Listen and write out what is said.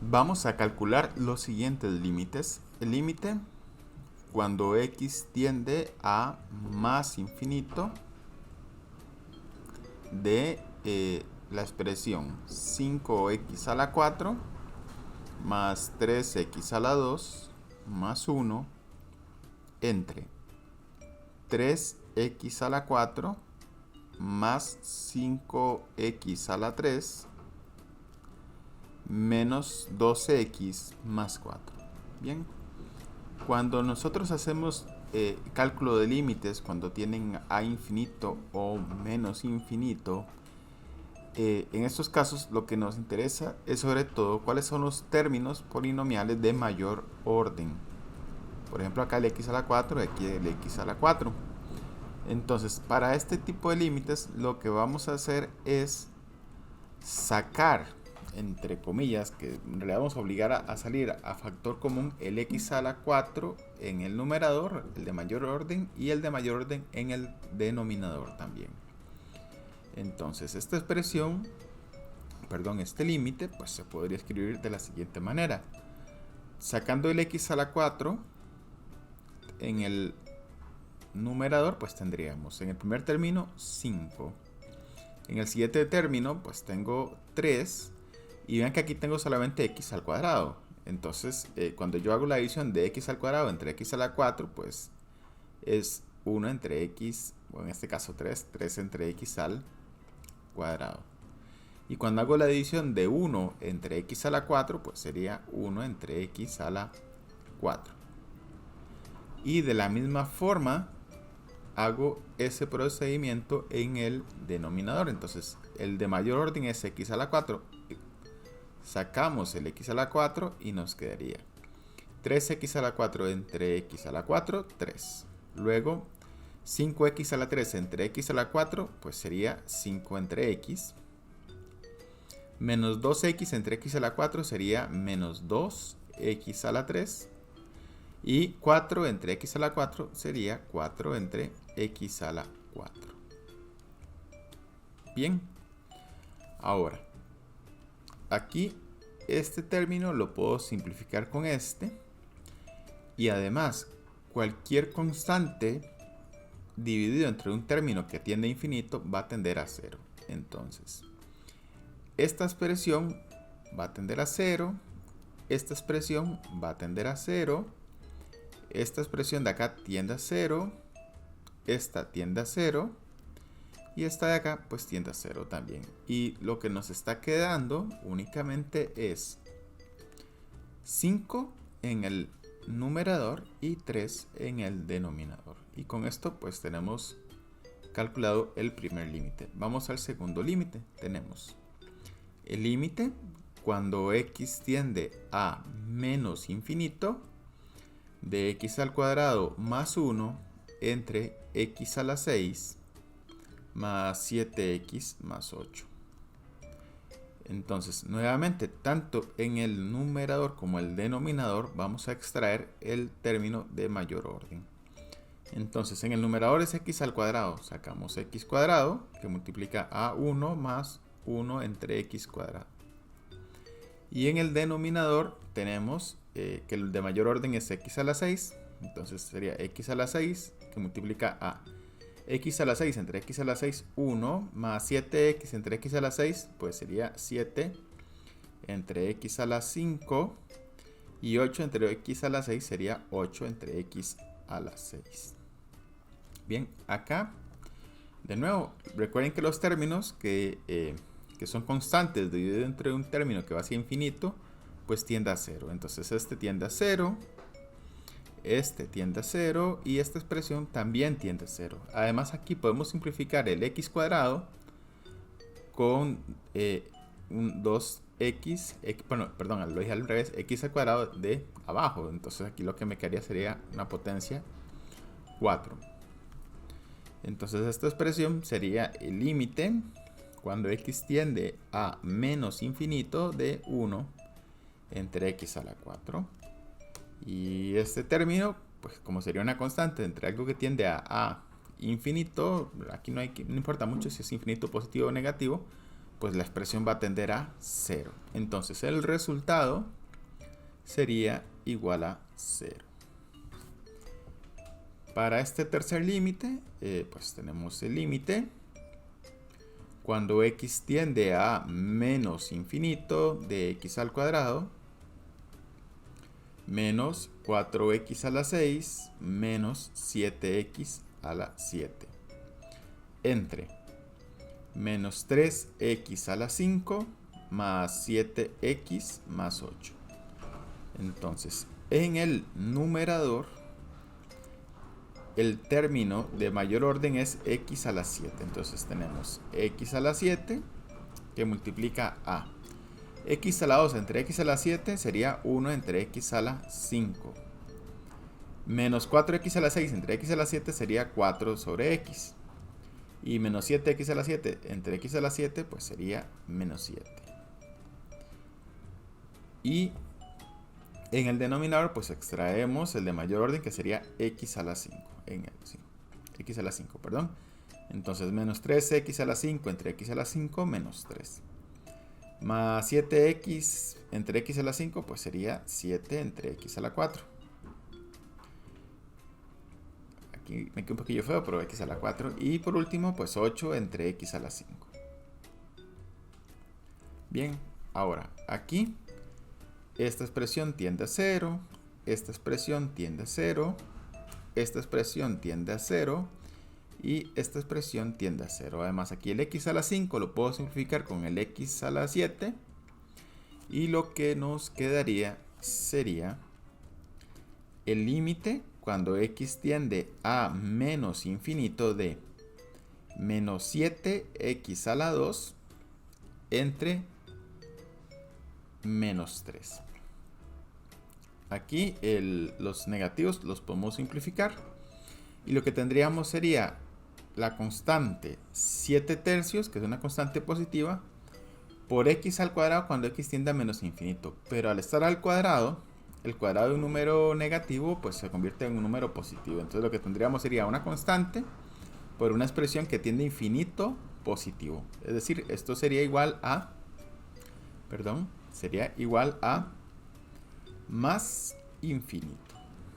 Vamos a calcular los siguientes límites. El límite cuando x tiende a más infinito de la expresión 5x a la 4 más 3x a la 2 más 1 entre 3x a la 4 más 5x a la 3 menos 12x más 4. Bien, cuando nosotros hacemos cálculo de límites, cuando tienen a infinito o menos infinito, en estos casos lo que nos interesa es sobre todo cuáles son los términos polinomiales de mayor orden. Por ejemplo, acá el x a la 4 y aquí el x a la 4. Entonces, para este tipo de límites, lo que vamos a hacer es sacar, entre comillas, que en realidad vamos a obligar a salir a factor común el x a la 4 en el numerador, el de mayor orden, y el de mayor orden en el denominador también. Entonces, esta expresión, este límite, pues se podría escribir de la siguiente manera. Sacando el x a la 4 en el numerador, pues tendríamos en el primer término 5. En el siguiente término, pues tengo 3. Y vean que aquí tengo solamente x al cuadrado. Entonces, cuando yo hago la división de x al cuadrado entre x a la 4, pues es 1 entre x, o en este caso 3 entre x al cuadrado. Y cuando hago la división de 1 entre x a la 4, pues sería 1 entre x a la 4. Y de la misma forma, hago ese procedimiento en el denominador. Entonces, el de mayor orden es x a la 4. Sacamos el x a la 4 y nos quedaría 3x a la 4 entre x a la 4, 3. Luego, 5x a la 3 entre x a la 4, pues sería 5 entre x. Menos 2x entre x a la 4 sería menos 2x a la 3. Y 4 entre x a la 4 sería 4 entre x a la 4. Bien. Ahora, aquí este término lo puedo simplificar con este. Y además, cualquier constante dividido entre un término que tiende a infinito va a tender a 0. Entonces, esta expresión va a tender a 0. Esta expresión va a tender a 0. Esta expresión de acá tiende a 0. Esta tiende a 0. Y esta de acá pues tiende a 0 también. Y lo que nos está quedando únicamente es 5 en el numerador y 3 en el denominador. Y con esto pues tenemos calculado el primer límite. Vamos al segundo límite. Tenemos el límite cuando x tiende a menos infinito de x al cuadrado más 1 entre x a la 6 más 7x más 8. Entonces, nuevamente, tanto en el numerador como el denominador vamos a extraer el término de mayor orden. Entonces, en el numerador es x al cuadrado. Sacamos x cuadrado, que multiplica a 1 más 1 entre x cuadrado. Y en el denominador tenemos que el de mayor orden es x a la 6. Entonces sería x a la 6, que multiplica a x a la 6 entre x a la 6, 1, más 7x entre x a la 6, pues sería 7 entre x a la 5, y 8 entre x a la 6 sería 8 entre x a la 6. Bien, acá, de nuevo, recuerden que los términos que son constantes dividido entre un término que va hacia infinito, pues tiende a 0. Entonces este tiende a 0. Este tiende a 0 y esta expresión también tiende a 0. Además aquí podemos simplificar el x cuadrado con 2x, perdón, lo dije al revés, x al cuadrado de abajo. Entonces aquí lo que me quedaría sería una potencia 4. Entonces esta expresión sería el límite cuando x tiende a menos infinito de 1 entre x a la 4. Y este término, pues como sería una constante entre algo que tiende a infinito, aquí no importa mucho si es infinito positivo o negativo, pues la expresión va a tender a 0. Entonces el resultado sería igual a 0. Para este tercer límite, pues tenemos el límite cuando x tiende a menos infinito de x al cuadrado menos 4x a la 6 menos 7x a la 7 entre menos 3x a la 5 más 7x más 8. Entonces, en el numerador, el término de mayor orden es x a la 7. Entonces tenemos x a la 7 que multiplica a x a la 2 entre x a la 7 sería 1 entre x a la 5. Menos 4x a la 6 entre x a la 7 sería 4 sobre x. Y menos 7x a la 7 entre x a la 7 pues sería menos 7. Y en el denominador pues extraemos el de mayor orden que sería x a la 5. X a la 5, perdón. Entonces menos 3x a la 5 entre x a la 5 menos 3. Más 7x entre x a la 5 pues sería 7 entre x a la 4. Aquí me queda un poquillo feo, pero x a la 4. Y por último pues 8 entre x a la 5. Bien, ahora aquí esta expresión tiende a 0, esta expresión tiende a 0, esta expresión tiende a 0 y esta expresión tiende a 0. Además aquí el x a la 5 lo puedo simplificar con el x a la 7 y lo que nos quedaría sería el límite cuando x tiende a menos infinito de menos 7x a la 2 entre menos 3. Aquí los negativos los podemos simplificar y lo que tendríamos sería la constante 7 tercios, que es una constante positiva, por x al cuadrado cuando x tiende a menos infinito. Pero al estar al cuadrado, el cuadrado de un número negativo pues se convierte en un número positivo. Entonces lo que tendríamos sería una constante por una expresión que tiende a infinito positivo. Es decir, esto sería igual a, sería igual a más infinito.